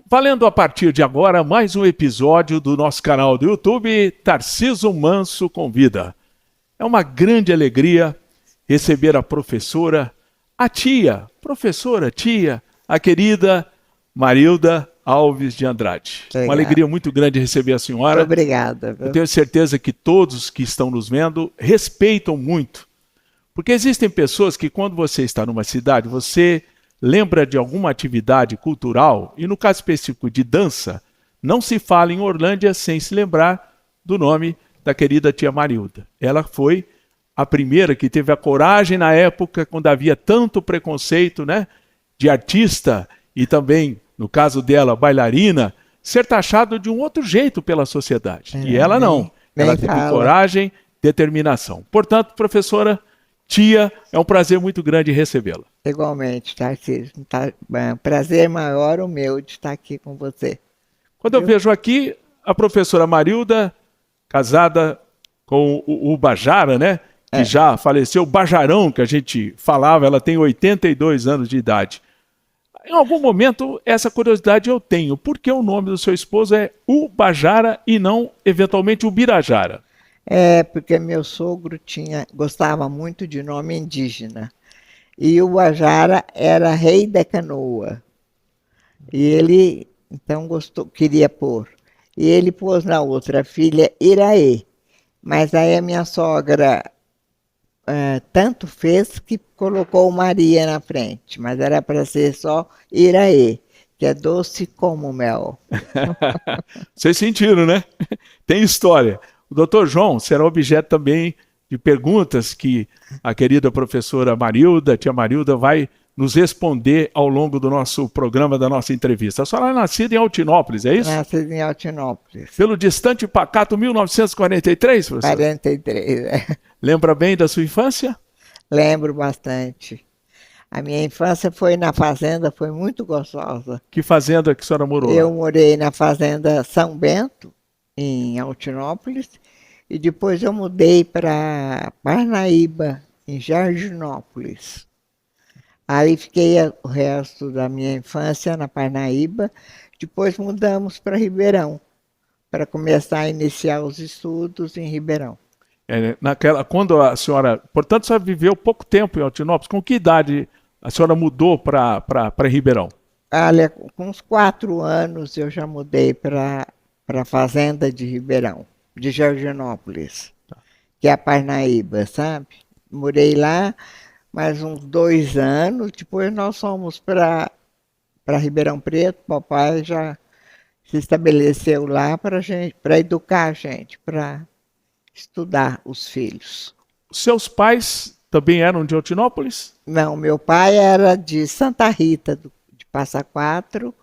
Valendo a partir de agora mais um episódio do nosso canal do YouTube, Tarciso Manso Convida. É uma grande alegria receber a professora, a querida Marilda Alves de Andrade. Legal. Uma alegria muito grande receber a senhora. Muito obrigada. Viu? Eu tenho certeza que todos que estão nos vendo respeitam muito. Porque existem pessoas que quando você está numa cidade, você lembra de alguma atividade cultural, e no caso específico de dança, não se fala em Orlândia sem se lembrar do nome da querida tia Marilda. Ela foi a primeira que teve a coragem na época, quando havia tanto preconceito, né, de artista e também, no caso dela, bailarina, ser taxado de um outro jeito pela sociedade. E ela não. Ela teve coragem, determinação. Portanto, professora, tia, é um prazer muito grande recebê-la. Igualmente, Tarcísio. Prazer maior o meu de estar aqui com você. Quando eu vejo aqui a professora Marilda, casada com o Bajara, né? Que já faleceu, o Bajarão, que a gente falava, ela tem 82 anos de idade. Em algum momento, essa curiosidade eu tenho. Por que o nome do seu esposo é Ubajara e não, eventualmente, Ubirajara? É, porque meu sogro gostava muito de nome indígena. E o Ubajara era rei da canoa. E ele, então, queria pôr. E ele pôs na outra filha Iraê. Mas aí a minha sogra tanto fez que colocou Maria na frente. Mas era para ser só Iraê, que é doce como mel. Vocês sentiram, né? Tem história. O doutor João será objeto também de perguntas que a querida professora Marilda, tia Marilda, vai nos responder ao longo do nosso programa, da nossa entrevista. A senhora é nascida em Altinópolis, é isso? Nascida em Altinópolis. Pelo distante e pacato 1943, professor? 43, Lembra bem da sua infância? Lembro bastante. A minha infância foi na fazenda, foi muito gostosa. Que fazenda que a senhora morou? Eu morei na fazenda São Bento, em Altinópolis, e depois eu mudei para Parnaíba, em Jardinópolis. Aí fiquei o resto da minha infância na Parnaíba, depois mudamos para Ribeirão, para começar a iniciar os estudos em Ribeirão. Quando a senhora... Portanto, a senhora viveu pouco tempo em Altinópolis. Com que idade a senhora mudou para Ribeirão? Olha, com uns 4 anos eu já mudei para a fazenda de Ribeirão, de Jardinópolis, que é a Parnaíba, sabe? Morei lá mais uns 2 anos, depois nós fomos para Ribeirão Preto, papai já se estabeleceu lá para educar a gente, para estudar os filhos. Seus pais também eram de Altinópolis? Não, meu pai era de Santa Rita, de Passa Quatro,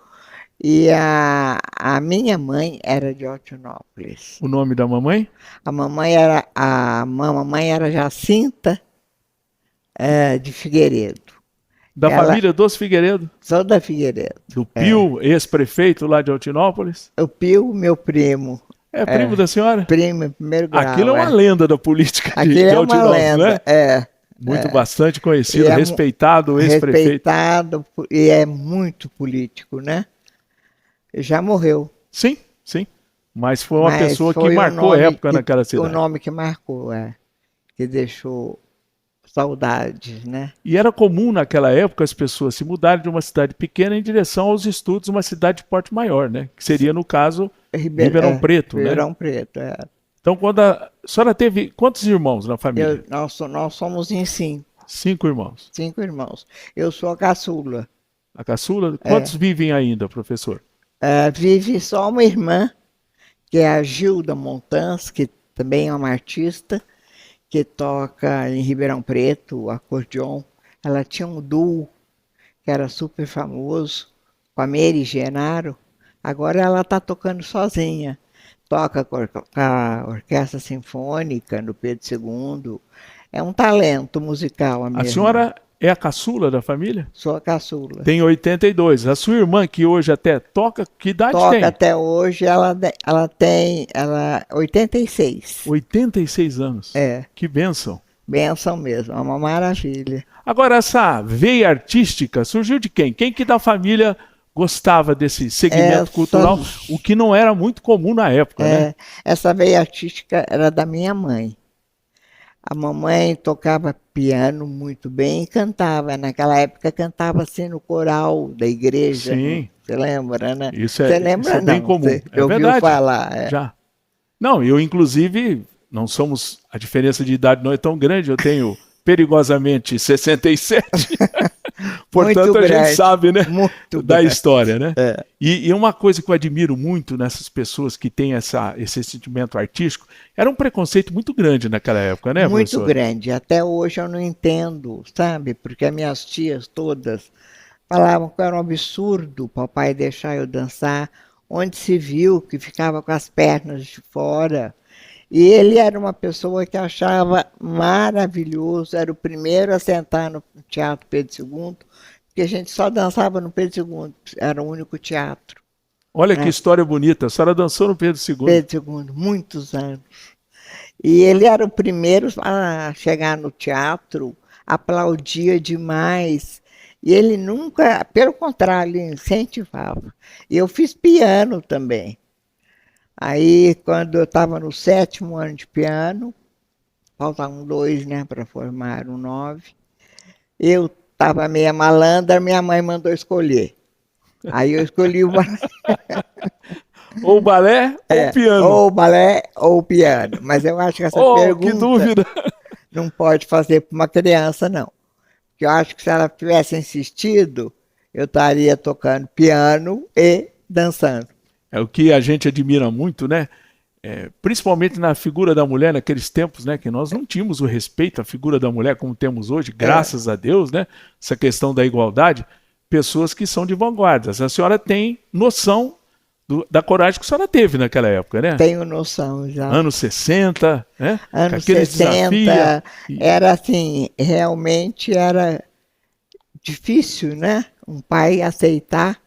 e a minha mãe era de Altinópolis. O nome da mamãe? A mamãe era Jacinta de Figueiredo. Da família dos Figueiredo? Sou da Figueiredo. Do Pio, ex-prefeito lá de Altinópolis? O Pio, meu primo. É primo da senhora? Primo, primeiro grau. Aquilo é uma lenda da política de Altinópolis, uma lenda, né? Muito bastante conhecido, respeitado, ex-prefeito. Respeitado e é muito político, né? Já morreu. Sim, sim. Mas foi uma pessoa que marcou a época naquela cidade. O nome que marcou, que deixou saudades, né? E era comum naquela época as pessoas se mudarem de uma cidade pequena em direção aos estudos de uma cidade de porte maior, né? Que seria, no caso, Ribeirão Preto, né? Ribeirão Preto, Então, quando a senhora teve quantos irmãos na família? Nós somos em 5. 5 irmãos. 5 irmãos. Eu sou a caçula. A caçula? Quantos vivem ainda, professor? Vive só uma irmã, que é a Gilda Montans, que também é uma artista, que toca em Ribeirão Preto, o acordeon. Ela tinha um duo que era super famoso, com a Mary Genaro. Agora ela está tocando sozinha. Toca com a Orquestra Sinfônica no Pedro II. É um talento musical. A senhora é a caçula da família? Sou a caçula. Tem 82. A sua irmã, que hoje até toca, que idade tem? Toca até hoje, ela tem 86. 86 anos? Que bênção. Bênção mesmo, é uma maravilha. Agora, essa veia artística surgiu de quem? Quem que da família gostava desse segmento cultural, o que não era muito comum na época, né? Essa veia artística era da minha mãe. A mamãe tocava piano muito bem e cantava. Naquela época cantava assim no coral da igreja. Sim. Você lembra, né? Isso Você lembra, bem não? comum. Você ouviu verdade. falar? Já. Não, eu inclusive, não somos, a diferença de idade não é tão grande, eu tenho perigosamente 67. Portanto, a gente sabe, né, da história, né? E uma coisa que eu admiro muito nessas pessoas que têm esse sentimento artístico, era um preconceito muito grande naquela época, né, muito professor? Grande. Até hoje eu não entendo, sabe? Porque as minhas tias todas falavam que era um absurdo o papai deixar eu dançar, onde se viu que ficava com as pernas de fora. E ele era uma pessoa que achava maravilhoso, era o primeiro a sentar no Teatro Pedro II, porque a gente só dançava no Pedro II, era o único teatro. Olha, né? Que história bonita, a senhora dançou no Pedro II. Pedro II, muitos anos. E ele era o primeiro a chegar no teatro, aplaudia demais. E ele nunca, pelo contrário, ele incentivava. E eu fiz piano também. Aí, quando eu estava no 7º ano de piano, faltavam 2, né, para formar um 9, eu estava meia malandra, minha mãe mandou escolher. Aí eu escolhi o balé. Ou balé ou piano. Ou balé ou piano. Mas eu acho que essa pergunta que dúvida. Não pode fazer para uma criança, não. Porque eu acho que se ela tivesse insistido, eu estaria tocando piano e dançando. É o que a gente admira muito, né? Principalmente na figura da mulher naqueles tempos, né? Que nós não tínhamos o respeito à figura da mulher como temos hoje, graças a Deus, né? Essa questão da igualdade. Pessoas que são de vanguarda. A senhora tem noção da coragem que a senhora teve naquela época, né? Tenho noção já. Anos 60, né? Anos 60, era assim, realmente era difícil, né? Um pai aceitar.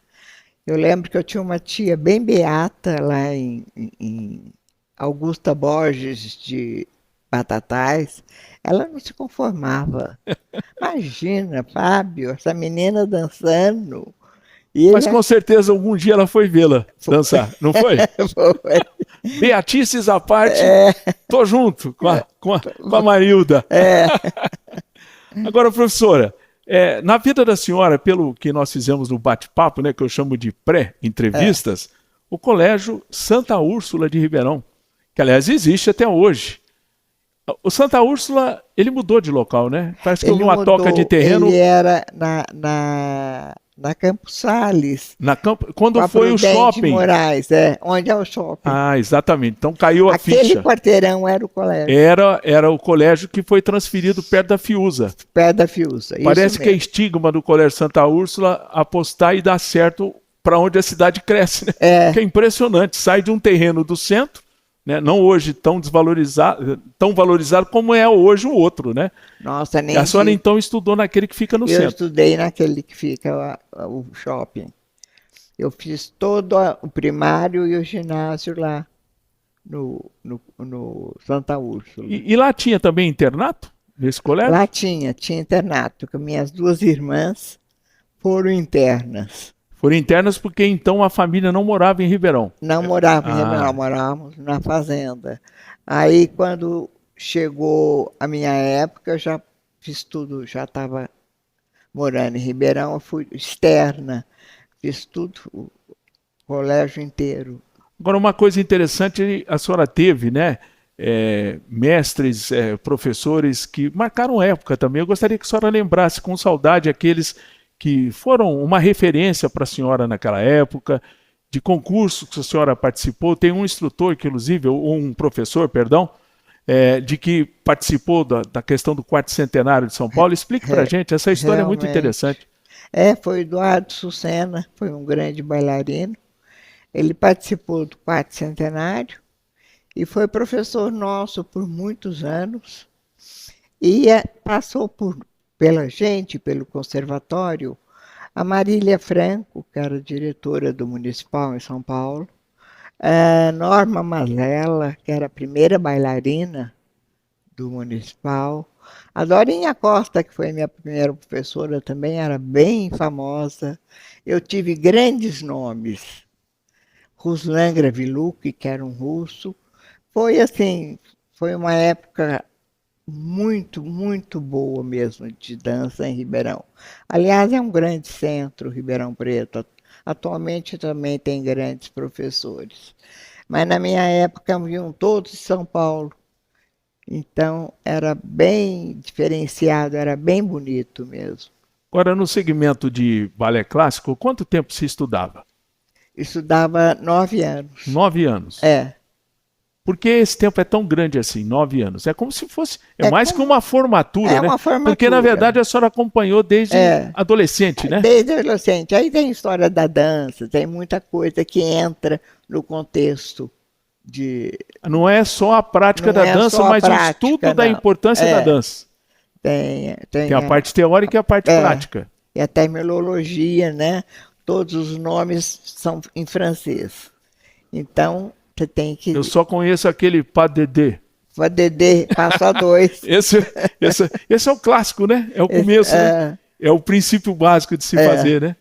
Eu lembro que eu tinha uma tia bem beata lá em Augusta Borges de Batatais. Ela não se conformava. Imagina, Fábio, essa menina dançando. Mas com certeza algum dia ela foi vê-la dançar, não foi? Foi. Beatices à parte, tô junto com a Marilda. Agora, professora, na vida da senhora, pelo que nós fizemos no bate-papo, né, que eu chamo de pré-entrevistas, o Colégio Santa Úrsula de Ribeirão, que aliás existe até hoje. O Santa Úrsula, ele mudou de local, né? Parece que houve uma toca de terreno. Ele era na Campos Sales. Quando foi o shopping. Moraes, onde é o shopping. Ah, exatamente. Então caiu a ficha. Aquele quarteirão era o colégio. Era o colégio que foi transferido perto da Fiuza. Perto da Fiuza. Parece que é estigma do Colégio Santa Úrsula apostar e dar certo para onde a cidade cresce, né? Que é impressionante. Sai de um terreno do centro, né? Não hoje tão valorizado como é hoje o outro, né? Nossa, nem a senhora então estudou naquele que fica no centro. Eu estudei naquele que fica o shopping. Eu fiz todo o primário e o ginásio lá no Santa Úrsula. E lá tinha também internato nesse colégio? Lá tinha internato, que minhas 2 irmãs foram internas. Foram internas porque então a família não morava em Ribeirão. Não morava em Ribeirão, morávamos na fazenda. Aí quando chegou a minha época, eu já fiz tudo, já estava morando em Ribeirão, eu fui externa, fiz tudo, o colégio inteiro. Agora, uma coisa interessante, a senhora teve, né? Mestres, professores que marcaram época também. Eu gostaria que a senhora lembrasse com saudade aqueles que foram uma referência para a senhora naquela época, de concursos que a senhora participou. Tem um instrutor, que inclusive, ou um professor, perdão, de que participou da questão do 4º centenário de São Paulo. Explique para a gente, essa história realmente é muito interessante. Foi Eduardo Sucena, foi um grande bailarino. Ele participou do 4º centenário e foi professor nosso por muitos anos. E passou pela gente, pelo conservatório, a Marília Franco, que era diretora do Municipal em São Paulo, a Norma Mazella, que era a primeira bailarina do Municipal, A Dorinha Costa, que foi minha primeira professora, também era bem famosa. Eu tive grandes nomes. Ruslan Graviluk, que era um russo. Foi assim, foi uma época muito, muito boa mesmo de dança em Ribeirão. Aliás, é um grande centro, Ribeirão Preto. Atualmente também tem grandes professores. Mas na minha época vinham todos de São Paulo. Então era bem diferenciado, era bem bonito mesmo. Agora, no segmento de balé clássico, quanto tempo se estudava? Estudava 9 anos. 9 anos. É. Por que esse tempo é tão grande assim, 9 anos? É como se fosse, é mais como, que uma formatura, é né? uma formatura. Porque, na verdade, a senhora acompanhou desde adolescente, né? Desde adolescente. Aí tem história da dança, tem muita coisa que entra no contexto de... Não é só a prática da dança, mas o estudo da importância da dança. Tem a parte teórica e a parte prática. E a terminologia, né? Todos os nomes são em francês. Então, você tem que... Eu só conheço aquele pas de deux. Pas de deux, passo a dois. Esse é o clássico, né? É o começo, né? É o princípio básico de se fazer, né?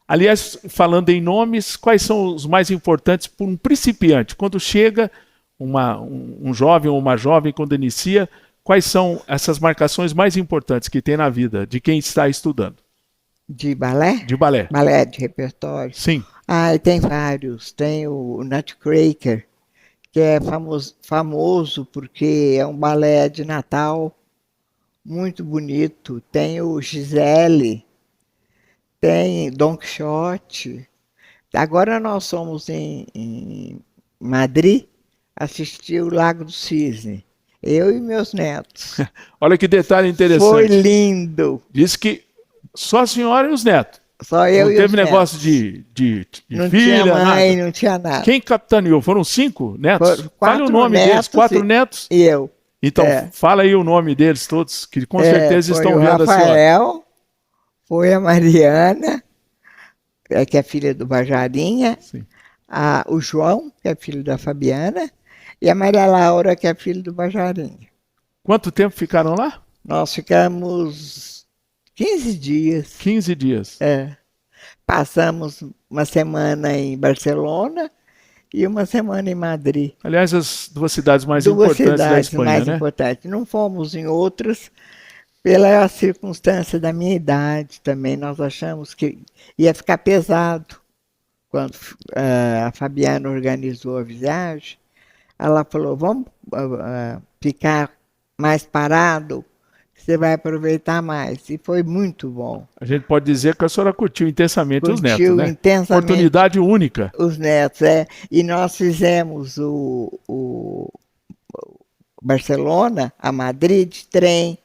Aliás, falando em nomes, quais são os mais importantes para um principiante? Quando chega um jovem ou uma jovem, quando inicia, quais são essas marcações mais importantes que tem na vida de quem está estudando? De balé? De balé. Balé de repertório? Sim. Ah, tem vários. Tem o Nutcracker, que é famoso porque é um balé de Natal muito bonito. Tem o Gisele, tem Don Quixote. Agora nós somos em Madrid assistir o Lago do Cisne. Eu e meus netos. Olha que detalhe interessante. Foi lindo. Diz que só a senhora e os netos. Só eu e os netos. Não teve negócio de não filha, tinha mãe, nada. Não tinha nada. Quem capitaneou? Foram 5 netos? Fale o nome deles, 4 netos. E eu. Então, fala aí o nome deles todos, que com certeza estão vendo a senhora. Rafael, foi a Mariana, que é filha do Bajarinha, o João, que é filho da Fabiana, e a Maria Laura, que é filha do Bajarinha. Quanto tempo ficaram lá? Nós ficamos 15 dias. 15 dias. Passamos uma semana em Barcelona e uma semana em Madrid. Aliás, as 2 cidades mais importantes da Espanha, né? Importantes. Não fomos em outras pela circunstância da minha idade também. Nós achamos que ia ficar pesado. Quando a Fabiana organizou a viagem, ela falou, vamos ficar mais parado, você vai aproveitar mais. E foi muito bom. A gente pode dizer que a senhora curtiu intensamente os netos, né? Intensamente. Oportunidade única. Os netos, E nós fizemos o Barcelona a Madrid de trem,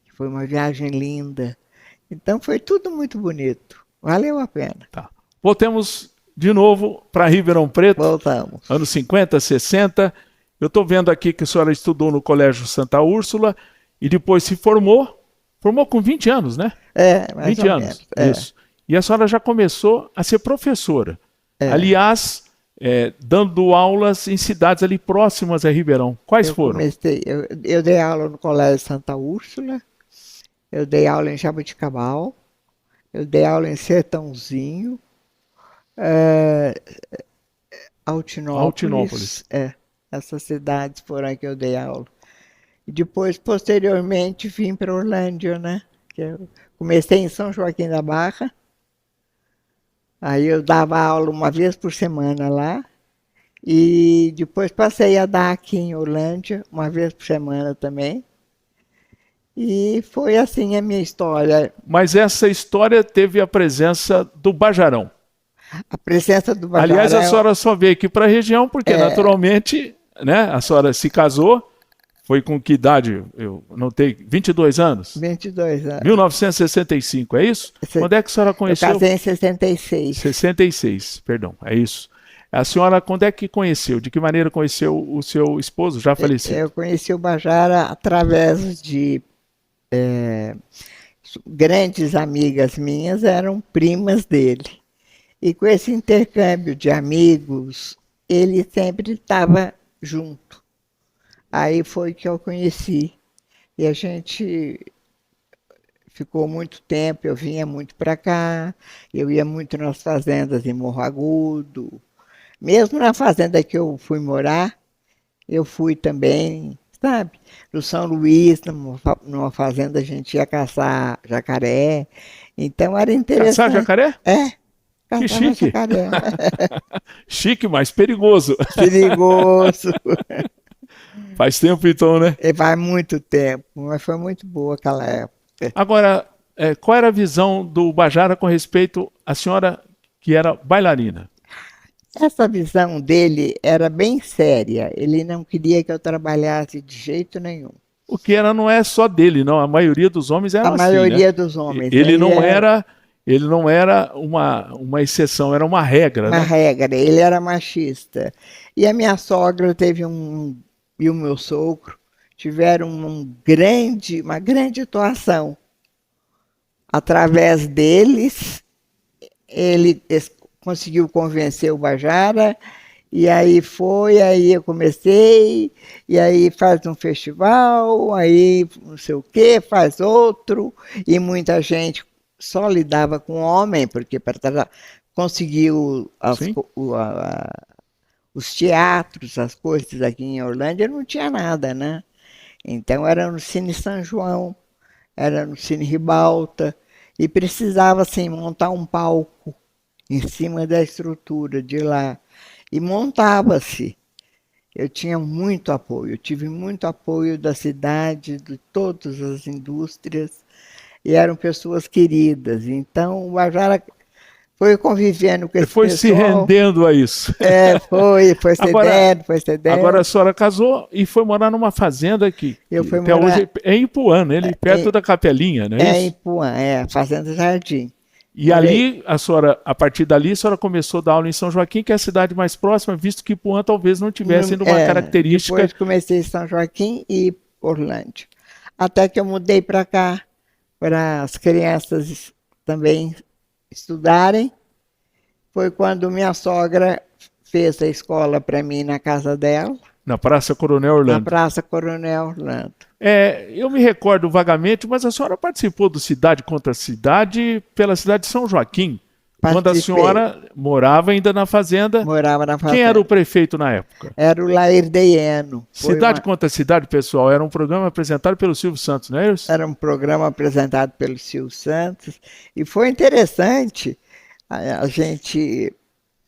que foi uma viagem linda. Então foi tudo muito bonito. Valeu a pena. Tá. Voltemos de novo para Ribeirão Preto. Voltamos. Anos 50, 60. Eu estou vendo aqui que a senhora estudou no Colégio Santa Úrsula e depois se formou. Formou com 20 anos, né? Mais 20 anos. Isso. E a senhora já começou a ser professora. Aliás, dando aulas em cidades ali próximas a Ribeirão. Quais foram? Eu dei aula no Colégio Santa Úrsula, eu dei aula em Jaboticabal, eu dei aula em Sertãozinho, Altinópolis. Essas cidades foram aí que eu dei aula. E depois, posteriormente, vim para Orlândia, né? Eu comecei em São Joaquim da Barra. Aí eu dava aula uma vez por semana lá. E depois passei a dar aqui em Orlândia, uma vez por semana também. E foi assim a minha história. Mas essa história teve a presença do Bajarão. A presença do Bajarão. Aliás, a senhora só veio aqui para a região porque, naturalmente, né, a senhora se casou. Foi com que idade? Eu notei, 22 anos? 22 anos. 1965, é isso? Quando é que a senhora conheceu? Eu casei em 66. 66, perdão, é isso. A senhora, quando é que conheceu? De que maneira conheceu o seu esposo já falecido? Eu conheci o Bajara através de grandes amigas minhas, eram primas dele. E com esse intercâmbio de amigos, ele sempre estava junto. Aí foi que eu conheci. E a gente ficou muito tempo, eu vinha muito para cá, eu ia muito nas fazendas em Morro Agudo. Mesmo na fazenda que eu fui morar, eu fui também, sabe? No São Luís, numa fazenda, a gente ia caçar jacaré. Então era Caçar interessante. jacaré? É, Que caçava chique. jacaré. Chique, mas perigoso. Perigoso. Faz tempo então, né? E vai muito tempo, mas foi muito boa aquela época. Agora, qual era a visão do Bajara com respeito à senhora que era bailarina? Essa visão dele era bem séria. Ele não queria que eu trabalhasse de jeito nenhum. O que era não é só dele, não. A maioria dos homens A eram assim, né? maioria dos homens. Ele não era uma exceção, era uma regra, uma né? regra, ele era machista. E a minha sogra e o meu sogro tiveram uma grande atuação. Através deles, ele conseguiu convencer o Bajara, e aí eu comecei, e aí faz um festival, aí não sei o quê, faz outro, e muita gente só lidava com homem, porque para conseguir Sim. os teatros, as coisas aqui em Orlândia, não tinha nada, né? Então era no Cine São João, era no Cine Ribalta, e precisava, assim, montar um palco em cima da estrutura de lá. E montava-se. Eu tinha muito apoio, eu tive muito apoio da cidade, de todas as indústrias, e eram pessoas queridas. Então, o Bajara foi convivendo com Ele esse foi se pessoal. rendendo a isso. Foi cedendo, foi Agora a cedendo. senhora casou e foi morar numa fazenda que Eu fui até morar hoje é em Ipuã, né? Ali perto da Capelinha, não é em isso? Ipuã, Fazenda Jardim. E Morei. ali, a partir dali, a senhora começou a dar aula em São Joaquim, que é a cidade mais próxima, visto que Ipuã talvez não tivesse ainda uma característica. Depois comecei em São Joaquim e Orlândia. Até que eu mudei para cá, para as crianças também estudarem. Foi quando minha sogra fez a escola para mim na casa dela, Na Praça Coronel na Orlando. Praça Coronel Orlando. Eu me recordo vagamente, mas a senhora participou do Cidade contra Cidade pela cidade de São Joaquim, quando a Participei. senhora morava ainda na fazenda. Morava na fazenda. Quem era o prefeito na época? Era o Laerdeiano. Cidade contra Cidade, pessoal, era um programa apresentado pelo Silvio Santos, não é isso? Era um programa apresentado pelo Silvio Santos e foi interessante.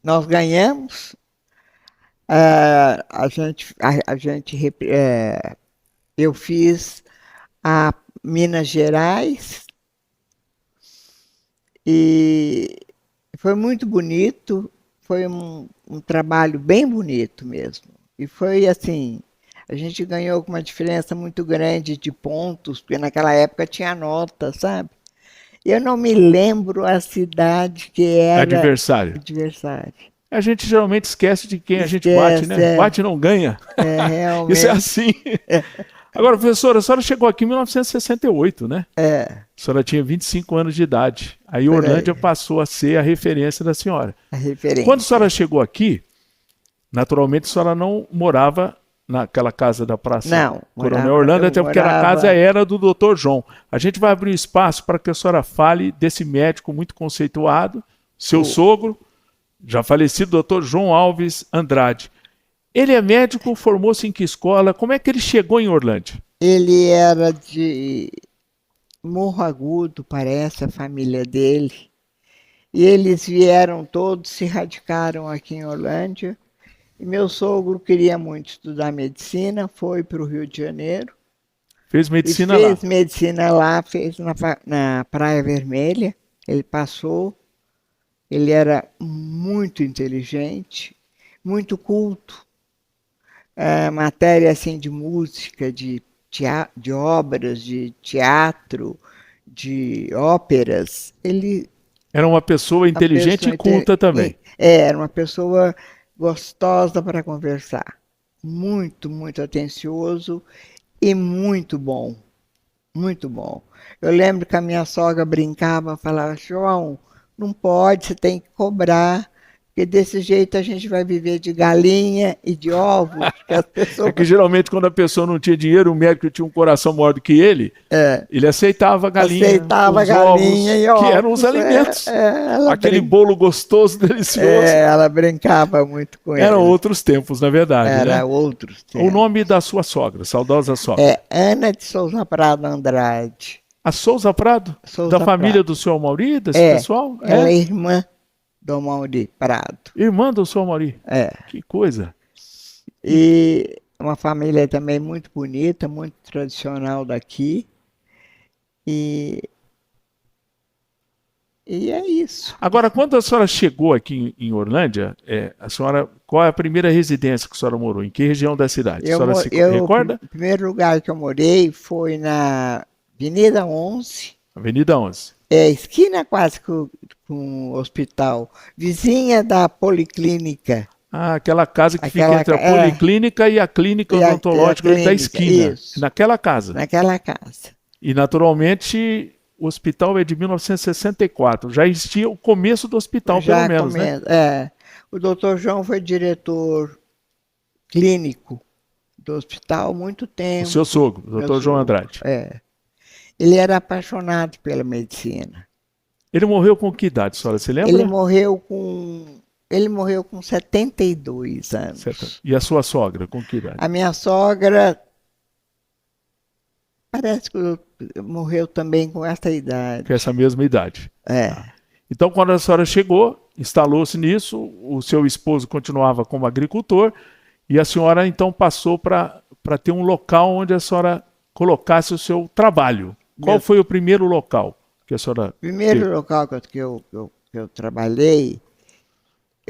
Nós ganhamos. Eu fiz a Minas Gerais e foi muito bonito, foi um trabalho bem bonito mesmo. E foi assim, a gente ganhou com uma diferença muito grande de pontos, porque naquela época tinha nota, sabe? Eu não me lembro a cidade que era Adversário. A gente geralmente esquece de quem a gente bate, né? Bate e não ganha. Realmente. Isso é assim. Agora, professora, a senhora chegou aqui em 1968, né? A senhora tinha 25 anos de idade. Aí Orlândia passou a ser a referência da senhora. A referência. Quando a senhora chegou aqui, naturalmente a senhora não morava naquela casa da Praça Coronel Orlando, até porque a casa era do Dr. João. A gente vai abrir um espaço para que a senhora fale desse médico muito conceituado, seu sogro, já falecido, Dr. João Alves Andrade. Ele é médico, formou-se em que escola? Como é que ele chegou em Orlândia? Ele era de Morro Agudo, parece, a família dele. E eles vieram todos, se radicaram aqui em Orlândia. E meu sogro queria muito estudar medicina, foi para o Rio de Janeiro. Fez medicina lá? Fez medicina lá, fez na Praia Vermelha. Ele passou. Ele era muito inteligente, muito culto. Matéria assim de música, de obras, de teatro, de óperas. Ele era uma pessoa inteligente e culta também. Era uma pessoa gostosa para conversar. Muito, muito atencioso e muito bom. Muito bom. Eu lembro que a minha sogra brincava, falava, João, não pode, você tem que cobrar, Porque desse jeito a gente vai viver de galinha e de ovos, que as pessoas... É que geralmente quando a pessoa não tinha dinheiro, o médico tinha um coração maior do que ele aceitava a galinha, aceitava os galinha ovos, e ovos. que eram os alimentos. Ela Aquele bolo gostoso, delicioso. ela brincava muito com ele. Eram outros tempos, na verdade, Era né? outros O tempos. nome da sua sogra, saudosa sogra. É Ana de Souza Prado Andrade. A Souza Prado? Souza Da família Prado. do senhor Mauri, desse É, pessoal? ela é irmã do Mauri Prado. Irmã do senhor Mauri. É. Que coisa. E uma família também muito bonita, muito tradicional daqui. E é isso. Agora, quando a senhora chegou aqui em Orlândia, qual é a primeira residência que a senhora morou? Em que região da cidade? A senhora se recorda? O primeiro lugar que eu morei foi na Avenida 11, Avenida 11. esquina quase com o hospital, vizinha da Policlínica. Ah, aquela casa que fica Aquela entre a Policlínica e a Clínica E a Odontológica da clínica, esquina. isso. Naquela casa. Naquela casa. E, naturalmente, o hospital é de 1964. Já existia o começo do hospital, pelo menos, né? O doutor João foi diretor clínico do hospital há muito O tempo. seu sogro, o Meu Dr. João sogro. Andrade. Ele era apaixonado pela medicina. Ele morreu com que idade, senhora? Você lembra? Ele morreu com 72 anos. Certo. E a sua sogra, com que idade? A minha sogra parece que morreu também com essa idade. Com essa mesma idade. É. Então, quando a senhora chegou, instalou-se nisso, o seu esposo continuava como agricultor e a senhora, então, passou para ter um local onde a senhora colocasse o seu trabalho. Qual foi o primeiro local que a senhora O primeiro teve? local que eu trabalhei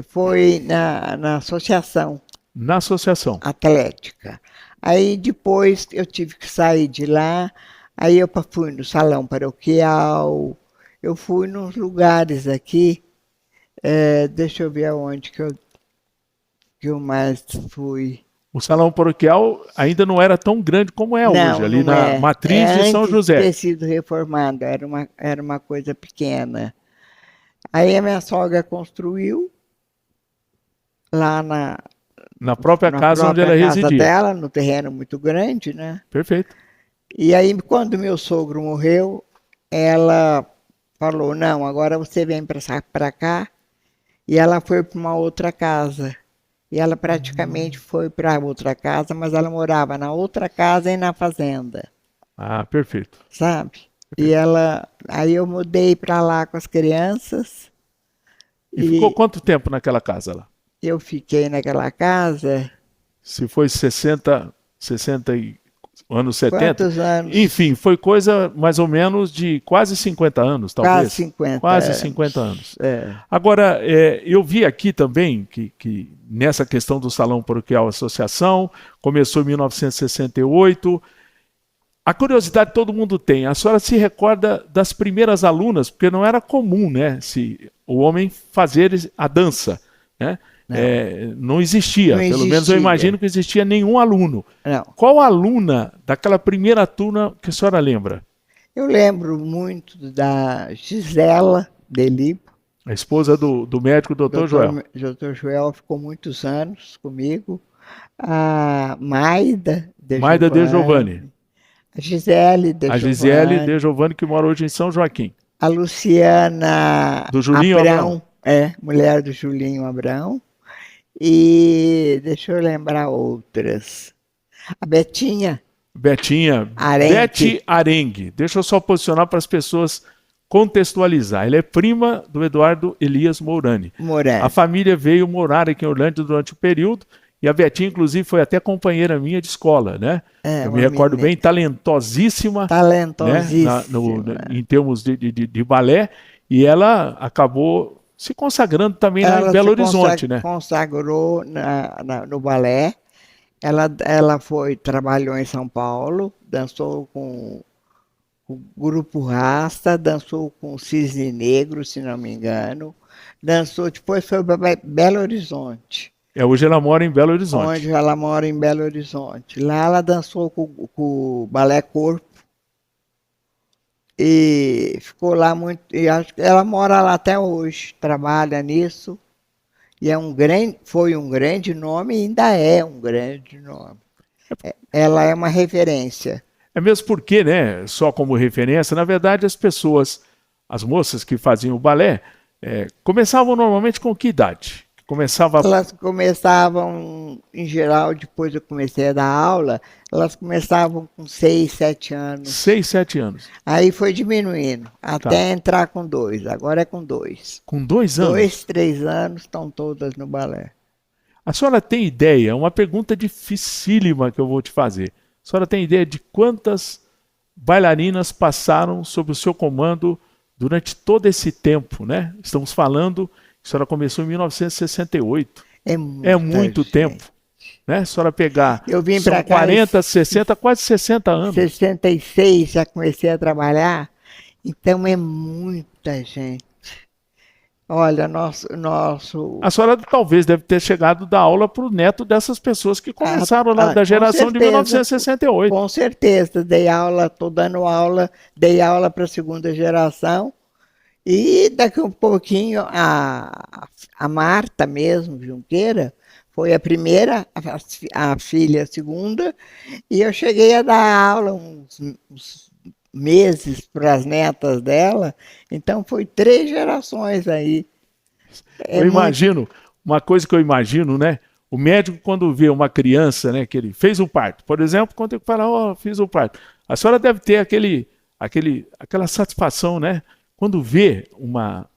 foi na associação Na associação. atlética. Aí depois eu tive que sair de lá, aí eu fui no salão paroquial, eu fui nos lugares aqui, deixa eu ver aonde que eu mais fui. O salão paroquial ainda não era tão grande como é hoje, ali não na é. Matriz de São Antes José. de ter sido reformado, era uma coisa pequena. Aí a minha sogra construiu lá Na própria na casa onde própria ela casa residia. dela, no terreno muito grande, né? Perfeito. E aí, quando meu sogro morreu, ela falou, não, agora você vem para cá. E ela foi para uma outra casa. E ela praticamente foi para outra casa, mas ela morava na outra casa e na fazenda, Ah, perfeito. sabe? Aí eu mudei para lá com as crianças. E ficou quanto tempo naquela casa lá? Eu fiquei naquela casa. Se foi 60 anos 70? Quantos anos? Enfim, foi coisa mais ou menos de quase 50 anos, talvez. Quase 50 Quase anos. 50 anos. É. Agora, eu vi aqui também que nessa questão do Salão Paroquial Associação, começou em 1968. A curiosidade todo mundo tem. A senhora se recorda das primeiras alunas, porque não era comum, né, o homem fazer a dança, né? Não existia. Não Pelo menos eu existia. imagino que existia nenhum aluno. Não. Qual aluna daquela primeira turma que a senhora lembra? Eu lembro muito da Gisela Delipo. A esposa do médico Dr. Joel. Dr. Joel ficou muitos anos comigo. A Maida De Giovanni. A Gisele De A Giovanni. Gisele De Giovanni, que mora hoje em São Joaquim. A Luciana Do Julinho Abrão. Mulher do Julinho Abrão. E deixa eu lembrar outras. A Betinha. Arengue. Bete Arengue. Deixa eu só posicionar para as pessoas contextualizar. Ela é prima do Eduardo Elias Mourani. A família veio morar aqui em Orlândia durante o período e a Betinha, inclusive, foi até companheira minha de escola, né? Eu me recordo bem, talentosíssima. Talentosíssima. Né? Em termos de balé, e ela acabou se consagrando também lá em Belo Horizonte, né? Consagrou no balé. Ela trabalhou em São Paulo, dançou com o Grupo Rasta, dançou com o Cisne Negro, se não me engano. Dançou, depois foi para Belo Horizonte. Hoje ela mora em Belo Horizonte. Hoje ela mora em Belo Horizonte. Lá ela dançou com o Balé Corpo. E ficou lá muito. E acho que ela mora lá até hoje, trabalha nisso. E foi um grande nome e ainda é um grande nome. Ela é uma referência. É mesmo porque, né, só como referência, na verdade as pessoas, as moças que faziam o balé, começavam normalmente com que idade? Elas começavam, em geral, depois eu comecei a dar aula, elas começavam com 6, 7 anos. 6, 7 anos. Aí foi diminuindo, até entrar com 2. Agora é com 2. Com 2 anos? 2, 3 anos estão todas no balé. A senhora tem ideia, uma pergunta dificílima que eu vou te fazer. A senhora tem ideia de quantas bailarinas passaram sob o seu comando durante todo esse tempo, né? Estamos falando, a senhora começou em 1968. É muito tempo, né? A senhora pegar, eu vim para cá 40, 60, quase 60 anos. 66 já comecei a trabalhar, então é muita gente. Olha, A senhora talvez deve ter chegado da aula para o neto dessas pessoas que começaram lá da geração de 1968. Com certeza, dei aula, estou dando aula, dei aula para a segunda geração. E daqui um pouquinho a Marta mesmo, Junqueira, foi a primeira, a filha a segunda, e eu cheguei a dar aula uns meses para as netas dela, então foi 3 gerações aí. Eu imagino, uma coisa que eu imagino, né? O médico, quando vê uma criança, né, que ele fez um parto, por exemplo, quando ele fala, fiz um parto, a senhora deve ter aquela satisfação, né? Quando vê uma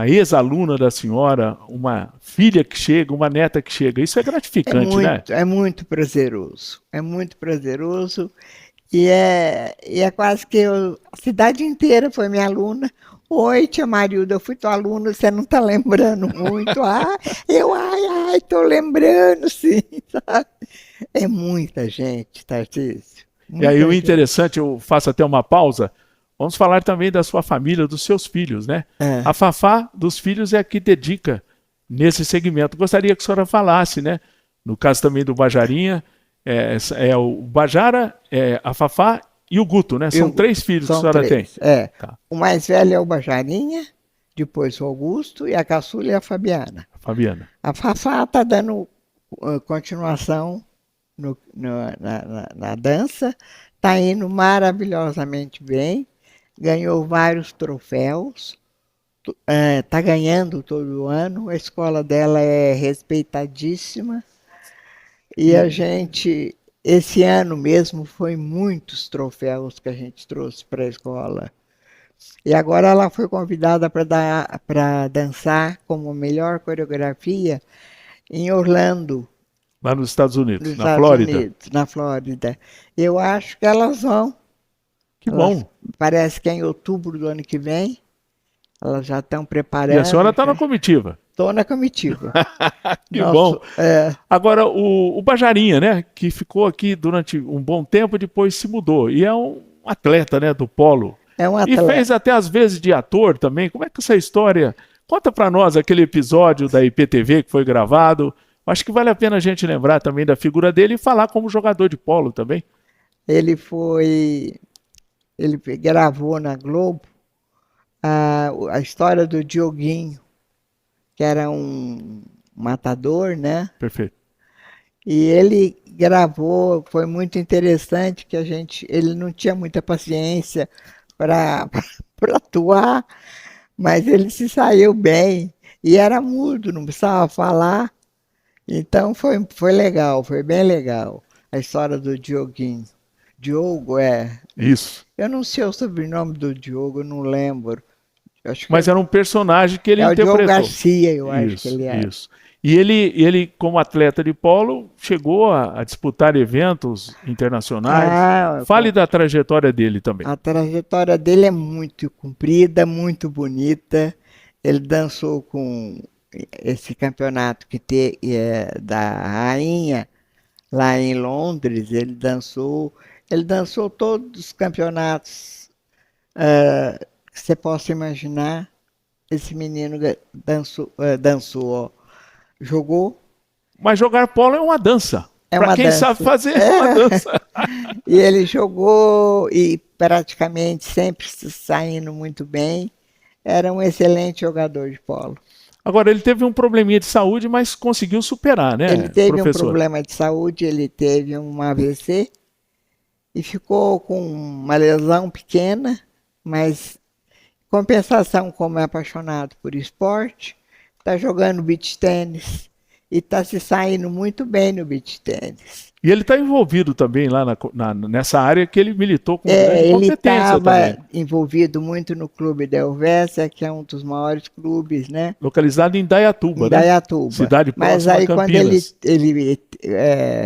ex-aluna da senhora, uma filha que chega, uma neta que chega, isso é gratificante, né? É muito prazeroso, e é quase que a cidade inteira foi minha aluna. Oi, tia Marilda, eu fui tua aluna, você não está lembrando muito? Estou lembrando, sim, sabe? É muita gente, Tarcísio. E aí o interessante, eu faço até uma pausa, vamos falar também da sua família, dos seus filhos, né? A Fafá dos filhos é a que dedica nesse segmento. Gostaria que a senhora falasse, né? No caso também do Bajarinha, o Bajara, a Fafá e o Guto, né? São 3 filhos que a senhora tem. Tá. O mais velho é o Bajarinha, depois o Augusto e a caçula é a Fabiana. A Fafá está dando continuação na dança, está indo maravilhosamente bem, ganhou vários troféus, está ganhando todo ano, a escola dela é respeitadíssima e a gente, esse ano mesmo, foi muitos troféus que a gente trouxe para a escola. E agora ela foi convidada para dançar como melhor coreografia em Orlando. Lá nos Estados Unidos, na Flórida. Na Flórida. Eu acho que elas vão. Que bom. Parece que é em outubro do ano que vem. Elas já estão preparando. E a senhora está na comitiva. Estou na comitiva. Que bom. Agora, o Bajarinha, né, que ficou aqui durante um bom tempo, depois se mudou. E é um atleta, né, do polo. É um atleta. E fez até às vezes de ator também. Como é que essa história... Conta para nós aquele episódio da IPTV que foi gravado. Acho que vale a pena a gente lembrar também da figura dele e falar como jogador de polo também. Ele gravou na Globo a história do Dioguinho, que era um matador, né? Perfeito. E ele gravou, foi muito interessante que ele não tinha muita paciência para atuar, mas ele se saiu bem e era mudo, não precisava falar. Então foi legal, foi bem legal a história do Dioguinho. Diogo Isso. Eu não sei o sobrenome do Diogo, eu não lembro. Mas era um personagem que ele interpretou. É o Diogo Garcia, eu acho que ele é. Isso. E ele, como atleta de polo, chegou a disputar eventos internacionais. Fale da trajetória dele também. A trajetória dele é muito comprida, muito bonita. Ele dançou com esse campeonato da Rainha, lá em Londres. Ele dançou todos os campeonatos que você possa imaginar. Esse menino dançou, jogou. Mas jogar polo é uma dança. Para quem sabe fazer, é uma dança. E ele jogou e praticamente sempre saindo muito bem. Era um excelente jogador de polo. Agora, ele teve um probleminha de saúde, mas conseguiu superar, né, Ele teve um professor? problema de saúde, ele teve um AVC e ficou com uma lesão pequena, mas compensação, como é apaixonado por esporte, está jogando beach tênis e está se saindo muito bem no beach tênis. E ele está envolvido também lá nessa área que ele militou com grande Ele competência estava também. envolvido muito no Clube da Helvécia, que é um dos maiores clubes, né? Localizado em Dayatuba, Em né? Dayatuba. Cidade Mas próxima a aí, quando ele, Campinas. ele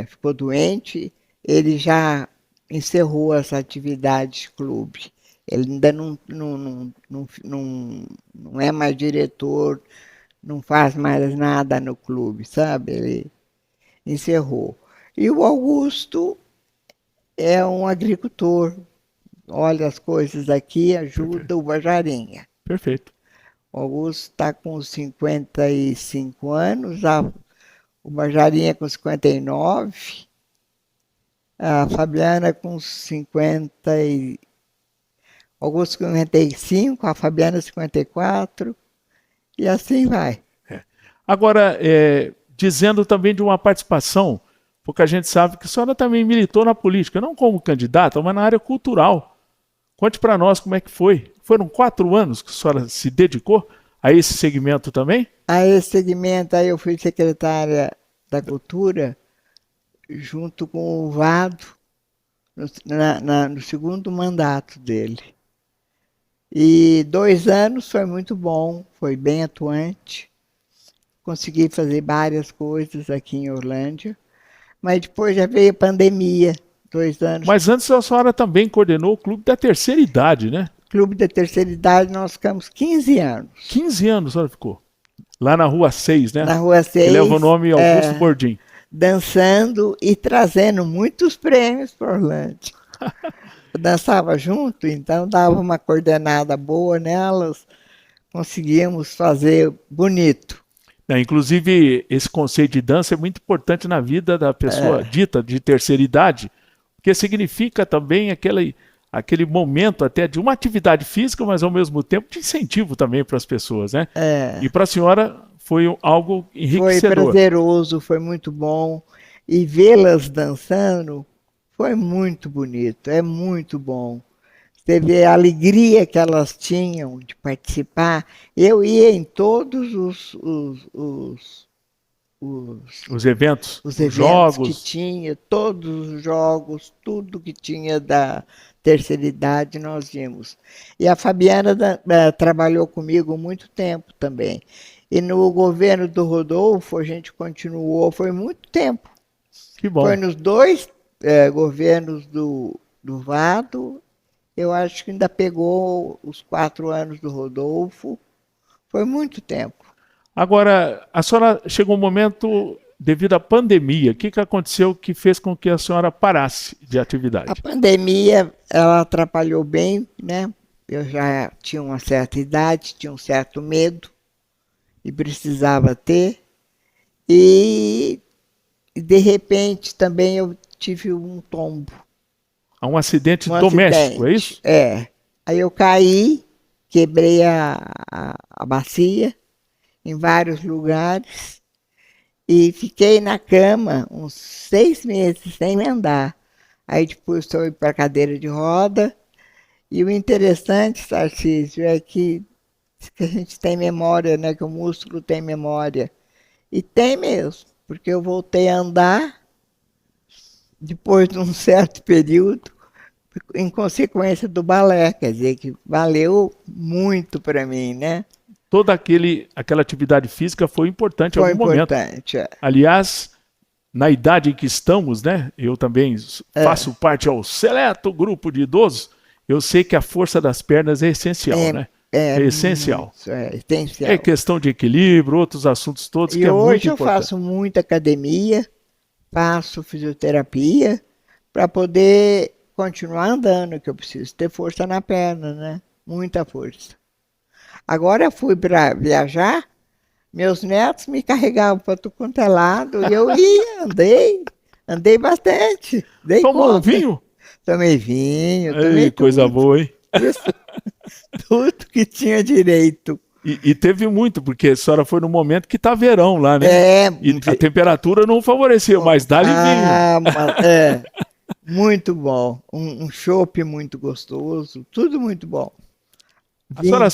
ficou doente, ele já encerrou essa atividade de clube. Ele ainda não é mais diretor, não faz mais nada no clube, sabe? Ele encerrou. E o Augusto é um agricultor. Olha as coisas aqui, ajuda o Bajarinha. Perfeito. O Augusto está com 55 anos, o Bajarinha com 59, a Fabiana com 50 e... Augusto com 55, a Fabiana 54, e assim vai. Agora, dizendo também de uma participação, porque a gente sabe que a senhora também militou na política, não como candidata, mas na área cultural. Conte para nós como é que foi. Foram 4 anos que a senhora se dedicou a esse segmento também? A esse segmento aí eu fui secretária da Cultura, junto com o Vado, no segundo mandato dele. E 2 anos foi muito bom, foi bem atuante. Consegui fazer várias coisas aqui em Orlândia, mas depois já veio a pandemia, 2 anos. Mas antes a senhora também coordenou o Clube da Terceira Idade, né? Clube da Terceira Idade nós ficamos 15 anos. 15 anos a senhora ficou. Lá na Rua 6, né? Na Rua 6. Que leva o nome Augusto Bordim. Dançando e trazendo muitos prêmios para Orlândia. Eu dançava junto, então dava uma coordenada boa nelas, conseguíamos fazer bonito. Inclusive, esse conceito de dança é muito importante na vida da pessoa dita de terceira idade, porque significa também aquele momento até de uma atividade física, mas ao mesmo tempo de incentivo também para as pessoas, né? E para a senhora foi algo enriquecedor. Foi prazeroso, foi muito bom. E vê-las dançando foi muito bonito, é muito bom. Você vê a alegria que elas tinham de participar. Eu ia em todos os eventos, os jogos que tinha, todos os jogos, tudo que tinha da terceira idade nós íamos. E a Fabiana trabalhou comigo muito tempo também. E no governo do Rodolfo a gente continuou, foi muito tempo. Que bom. Foi nos 2 governos do Vado. Eu acho que ainda pegou os 4 anos do Rodolfo. Foi muito tempo. Agora, a senhora chegou um momento, devido à pandemia, o que aconteceu que fez com que a senhora parasse de atividade? A pandemia, ela atrapalhou bem, né? Eu já tinha uma certa idade, tinha um certo medo e precisava ter. E de repente também eu tive um tombo. Um acidente doméstico, é isso? Aí eu caí, quebrei a bacia em vários lugares e fiquei na cama uns 6 meses sem andar. Aí depois fui para a cadeira de roda. E o interessante, Tarcísio, é que a gente tem memória, né? Que o músculo tem memória. E tem mesmo, porque eu voltei a andar depois de um certo período, em consequência do balé, quer dizer que valeu muito para mim, né? Toda aquela atividade física foi importante em algum momento. Foi importante. Aliás, na idade em que estamos, né? Eu também faço parte ao seleto grupo de idosos. Eu sei que a força das pernas é essencial, né? É essencial. É essencial. É questão de equilíbrio, outros assuntos todos que é muito importante. E hoje eu faço muita academia, faço fisioterapia para poder continuar andando, que eu preciso ter força na perna, né? Muita força. Agora eu fui para viajar, meus netos me carregavam para tudo quanto é lado, e eu ia, andei bastante. Tomou um vinho? Tomei vinho, tomei coisa boa, hein? Isso, tudo que tinha direito. E teve muito, porque a senhora foi no momento que tá verão lá, né? É, E a temperatura não favoreceu, mas dá-lhe vinho. muito bom. Um chopp muito gostoso, tudo muito bom. A senhora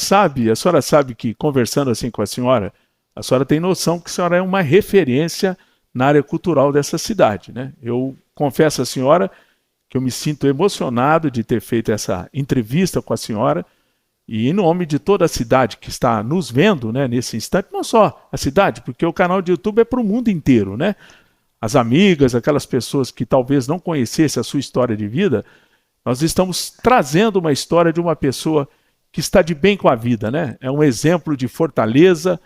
sabe que, conversando assim com a senhora tem noção que a senhora é uma referência na área cultural dessa cidade, né? Eu confesso à senhora que eu me sinto emocionado de ter feito essa entrevista com a senhora, e em nome de toda a cidade que está nos vendo, né, nesse instante, não só a cidade, porque o canal de YouTube é para o mundo inteiro, né? As amigas, aquelas pessoas que talvez não conhecessem a sua história de vida, nós estamos trazendo uma história de uma pessoa que está de bem com a vida, né? É um exemplo de fortaleza.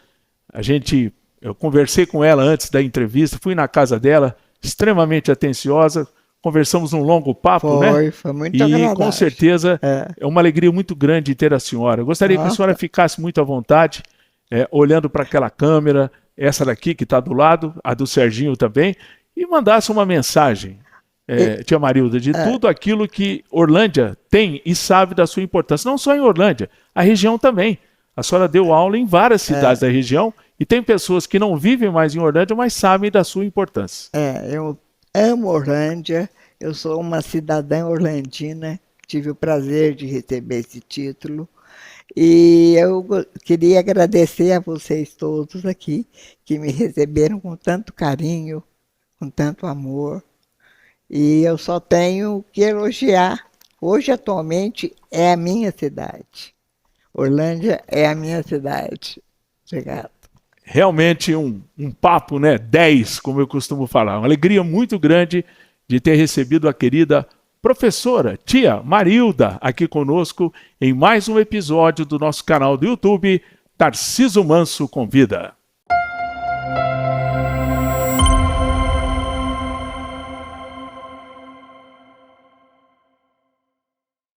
Eu conversei com ela antes da entrevista, fui na casa dela, extremamente atenciosa, conversamos um longo papo, né? Foi muito agradável. E com certeza é uma alegria muito grande ter a senhora. Eu gostaria que a senhora ficasse muito à vontade, olhando para aquela câmera, essa daqui que está do lado, a do Serginho também, e mandasse uma mensagem, tia Marilda, de tudo aquilo que Orlândia tem e sabe da sua importância. Não só em Orlândia, a região também. A senhora deu aula em várias cidades da região e tem pessoas que não vivem mais em Orlândia, mas sabem da sua importância. Eu amo Orlândia, eu sou uma cidadã orlandina, tive o prazer de receber esse título. E eu queria agradecer a vocês todos aqui, que me receberam com tanto carinho, com tanto amor. E eu só tenho que elogiar. Hoje, atualmente, é a minha cidade. Orlândia é a minha cidade. Obrigado. Realmente um papo, né? 10, como eu costumo falar. Uma alegria muito grande de ter recebido a querida professora, tia Marilda, aqui conosco em mais um episódio do nosso canal do YouTube, Tarciso Manso Convida.